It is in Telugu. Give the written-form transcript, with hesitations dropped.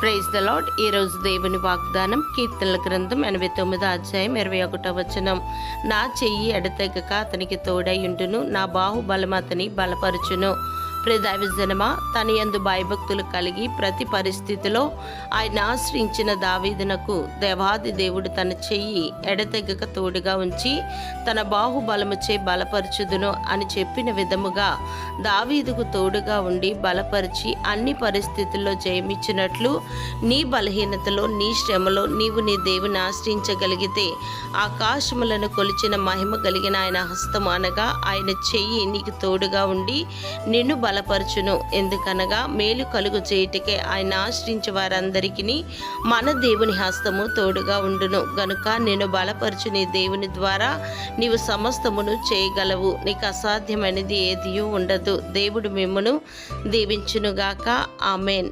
Praise the lord. ఈరోజు దేవుని వాగ్దానం కీర్తనల గ్రంథం 89వ అధ్యాయం 21వ వచనం. నా చెయ్యి ఎడతెగక అతనికి తోడైయుండును, నా బాహుబలం అతని బలపరచును. ప్రియదైవజనమా, తన యందు భయభక్తులు కలిగి ప్రతి పరిస్థితిలో ఆయన ఆశ్రయించిన దావీదునకు దేవాది దేవుడు తన చెయ్యి ఎడతెగక తోడుగా ఉంచి తన బాహుబలముచే బలపరచుదును అని చెప్పిన విధముగా దావీదుకు తోడుగా ఉండి బలపరిచి అన్ని పరిస్థితుల్లో జయమిచ్చినట్లు నీ బలహీనతలో, నీ శ్రమలో నీవు నీ దేవుని ఆశ్రయించగలిగితే ఆకాశములను కొలిచిన మహిమ కలిగిన ఆయన హస్తము అనగా ఆయన చెయ్యి నీకు తోడుగా ఉండి నిన్ను బలపరచును. ఎందుకనగా మేలు కలుగు చేయుటకే ఆయన ఆశ్రయించే వారందరికీ మన దేవుని హస్తము తోడుగా ఉండును. గనుక నేను బలపరచు నీ దేవుని ద్వారా నీవు సమస్తమును చేయగలవు. నీకు అసాధ్యమైనది ఏదియూ ఉండదు. దేవుడు మిమ్మును దీవించునుగాక. ఆమేన్.